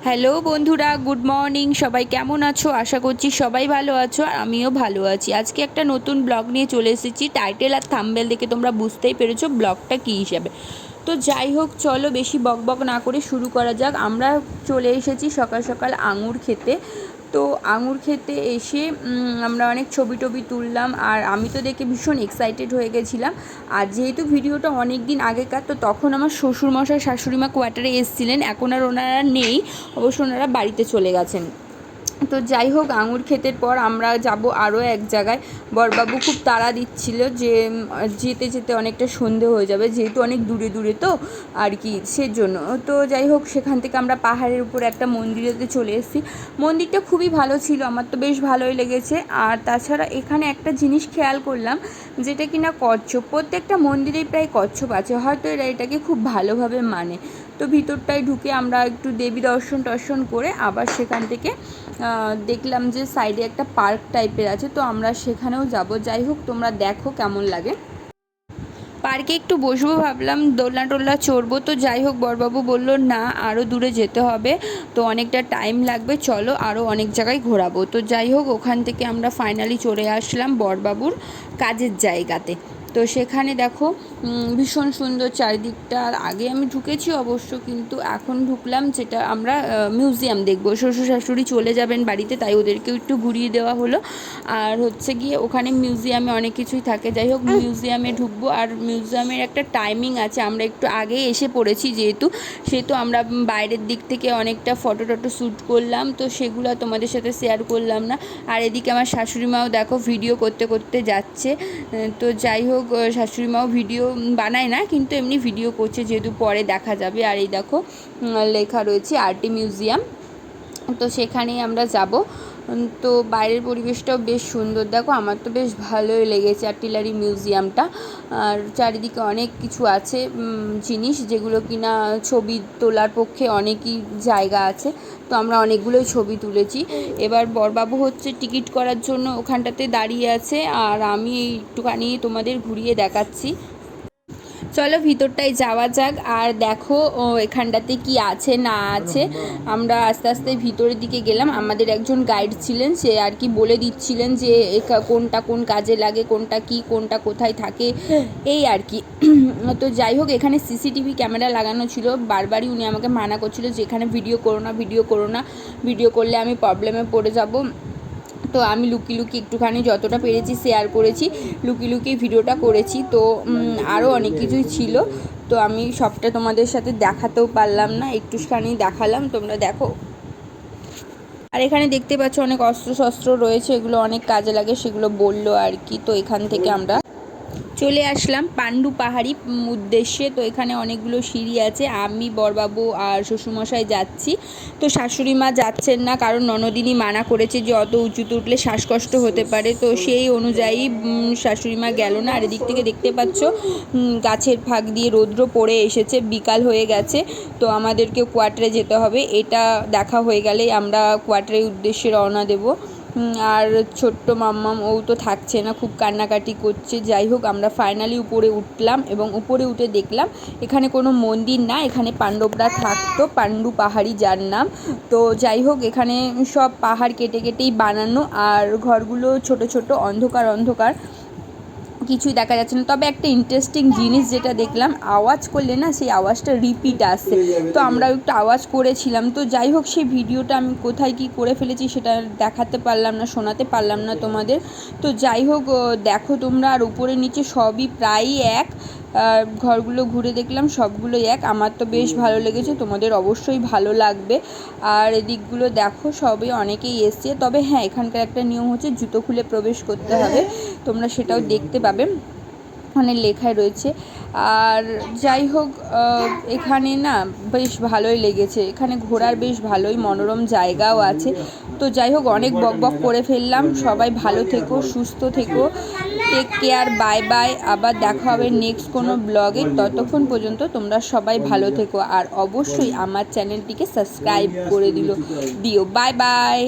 Hello বন্ধুরা, good morning. সবাই কেমন আছো? আশা করছি সবাই ভালো আছো, আর আমিও ভালো আছি। আজকে একটা নতুন ব্লগ নিয়ে চলে এসেছি। টাইটেল আর থাম্বনেল দেখে তোমরা বুঝতেই পেরেছো ব্লগটা কী হিসাবে। তো যাই হোক, চলো বেশি বকবক না করে শুরু করা যাক। আমরা চলে এসেছি সকাল সকাল আঙুর খেতে। তো আঙুর খেতে এসে আমরা অনেক ছবি টবি তুললাম, আর আমি তো দেখে ভীষণ এক্সাইটেড হয়ে গেছিলাম। আর যেহেতু ভিডিওটা অনেক দিন আগেকার, তো তখন আমার শ্বশুরমশাই শাশুড়িমা কোয়ার্টারে এসেছিলেন। এখন আর ওনারা নেই, অবশ্য ওনারা বাড়িতে চলে গেছেন। তো যাই হোক, আঙুর ক্ষেতের পর আমরা যাব আরও এক জায়গায়। বরবাবু খুব তাড়া দিচ্ছিল যে যেতে যেতে অনেকটা সন্ধে হয়ে যাবে, যেহেতু অনেক দূরে দূরে তো আর কি, সেজন্য। তো যাই হোক, সেখান থেকে আমরা পাহাড়ের উপর একটা মন্দিরেতে চলে এসেছি। মন্দিরটা খুবই ভালো ছিল, আমার তো বেশ ভালোই লেগেছে। আর তাছাড়া এখানে একটা জিনিস খেয়াল করলাম, যেটা কিনা কচ্ছপ। প্রত্যেকটা মন্দিরেই প্রায় কচ্ছপ আছে, হয়তো এরা এটাকে খুব ভালোভাবে মানে। তো ভিতরটায় ঢুকে আমরা একটু দেবী দর্শন করে আবার সেখান থেকে দেখলাম যে সাইডে একটা পার্ক টাইপের আছে, তো আমরা সেখানেও যাব। যাই হোক, তোমরা দেখো কেমন লাগে। পার্কে একটু বসবো ভাবলাম, দোলনা টোলনা চড়বো। তো যাই হোক, বরবাবু বলল না, আরও দূরে যেতে হবে, তো অনেকটা টাইম লাগবে, চলো আরও অনেক জায়গায় ঘোরাবো। তো যাই হোক, ওখান থেকে আমরা ফাইনালি চলে আসলাম বরবাবুর কাজের জায়গাতে। তো সেখানে দেখো ভীষণ সুন্দর চারিদিকটা। আর আগে আমি ঢুকেছি অবশ্য, কিন্তু এখন ঢুকলাম, যেটা আমরা মিউজিয়াম দেখবো। শ্বশুর শাশুড়ি চলে যাবেন বাড়িতে, তাই ওদেরকেও একটু ঘুরিয়ে দেওয়া হলো। আর হচ্ছে গিয়ে ওখানে মিউজিয়ামে অনেক কিছুই থাকে। যাই হোক, মিউজিয়ামে ঢুকবো। আর মিউজিয়ামের একটা টাইমিং আছে, আমরা একটু আগে এসে পড়েছি যেহেতু, সেহেতু আমরা বাইরের দিক থেকে অনেকটা ফটো টটো শ্যুট করলাম, তো সেগুলো তোমাদের সাথে শেয়ার করলাম না। আর এদিকে আমার শাশুড়ি মাও দেখো ভিডিও করতে করতে যাচ্ছে। তো যাই হোক, শাশুড়ি মাও ভিডিও বানায় না, কিন্তু এমনি ভিডিও করছে, যেহেতু পরে দেখা যাবে। আর এই দেখো লেখা রয়েছে আরটি মিউজিয়াম, তো সেখানেই আমরা যাব। তো বাইরের পরিবেশটাও বেশ সুন্দর, দেখো আমার তো বেশ ভালোই লেগেছে আর্টিলারি মিউজিয়ামটা। আর চারিদিকে অনেক কিছু আছে জিনিস, যেগুলো কিনা ছবি তোলার পক্ষে অনেকই জায়গা আছে। তো আমরা অনেকগুলোই ছবি তুলেছি। এবার বরবাবু হচ্ছে টিকিট করার জন্য ওখানটাতে দাঁড়িয়ে আছে, আর আমি একটুখানি তোমাদের ঘুরিয়ে দেখাচ্ছি। চলো ভিতরটায় যাওয়া যাক, আর দেখো এখানটাতে কি আছে না আছে। আমরা আস্তে আস্তে ভিতরের দিকে গেলাম। আমাদের একজন গাইড ছিলেন, সে আর কি বলে দিচ্ছিলেন যে কোনটা কোন কাজে লাগে, কোনটা কি, কোনটা কোথায় থাকে, এই আর কি। তো যাই হোক, এখানে সিসিটিভি ক্যামেরা লাগানো ছিল। বারবারই উনি আমাকে মানা করছিল যে এখানে ভিডিও করো না, ভিডিও করো না, ভিডিও করলে আমি প্রবলেমে পড়ে যাব। তো আমি লুকিয়ে লুকিয়ে একটুখানি যতটা পেরেছি শেয়ার করেছি, লুকিয়ে লুকিয়ে ভিডিওটা করেছি। তো আরও অনেক কিছুই ছিল, তো আমি সবটা তোমাদের সাথে দেখাতেও পারলাম না, একটুখানি দেখালাম, তোমরা দেখো। আর এখানে দেখতে পাচ্ছ অনেক অস্ত্র শস্ত্র রয়েছে, এগুলো অনেক কাজে লাগে, সেগুলো বললো আর কি। তো এখান থেকে আমরা চলে আসলাম পাণ্ডু পাহাড়ি উদ্দেশ্যে। তো এখানে অনেকগুলো সিঁড়ি আছে, আমি বরবাবু আর শ্বশুরমশাই যাচ্ছি। তো শাশুড়ি মা যাচ্ছেন না, কারণ ননদিনী মানা করেছে যে অত উঁচুতে উঠলে শ্বাসকষ্ট হতে পারে। তো সেই অনুযায়ী শাশুড়ি মা গেল না। আর এদিক থেকে দেখতে পাচ্ছ গাছের ফাঁক দিয়ে রৌদ্র পড়ে এসেছে, বিকাল হয়ে গেছে। তো আমাদেরকে কোয়ার্টারে যেতে হবে, এটা দেখা হয়ে গেলেই আমরা কোয়ার্টারের উদ্দেশ্যে রওনা দেব। আর ছোট্ট মাম্মাম ও তো থাকছে না, খুব কান্নাকাটি করছে। যাই হোক, আমরা ফাইনালি উপরে উঠলাম, এবং উপরে উঠে দেখলাম এখানে কোনো মন্দির না, এখানে পাণ্ডবরা থাকতো, পাণ্ডু পাহাড়ি যার নাম। তো যাই হোক, এখানে সব পাহাড় কেটে কেটেই বানানো, আর ঘরগুলো ছোট ছোট, অন্ধকার অন্ধকার, কিছুই দেখা যাচ্ছে না। তবে একটা ইন্টারেস্টিং জিনিস যেটা দেখলাম, আওয়াজ করলে না সেই আওয়াজটা রিপিট আসছে, তো আমরা একটু আওয়াজ করেছিলাম। তো যাই হোক, সেই ভিডিওটা আমি কোথায় কি করে ফেলেছি সেটা দেখাতে পারলাম না, শোনাতে পারলাম না তোমাদের। তো যাই হোক, দেখো তোমরা। আর উপরে নিচে সবই প্রায়ই এক, ঘরগুলো ঘুরে দেখলাম সবগুলোই এক। আমার তো বেশ ভালো লেগেছে, তোমাদের অবশ্যই ভালো লাগবে। আর এদিকগুলো দেখো সবই অনেকেই এসছে। তবে হ্যাঁ, এখানকার একটা নিয়ম হচ্ছে জুতো খুলে প্রবেশ করতে হবে, তোমরা সেটাও দেখতে পাবে, ওখানে লেখায় রয়েছে। আর যাই হোক, এখানে না বেশ ভালোই লেগেছে, এখানে ঘোরার বেশ ভালোই মনোরম জায়গাও আছে। তো যাই হোক, অনেক বকবক করে ফেললাম। সবাই ভালো থেকো, সুস্থ থেকো, টেক কেয়ার, বাই বাই। আবার দেখা হবে নেক্সট কোনো ব্লগে, ততক্ষণ পর্যন্ত তোমরা সবাই ভালো থেকো। আর অবশ্যই আমার চ্যানেলটিকে সাবস্ক্রাইব করে দিও। Bye bye.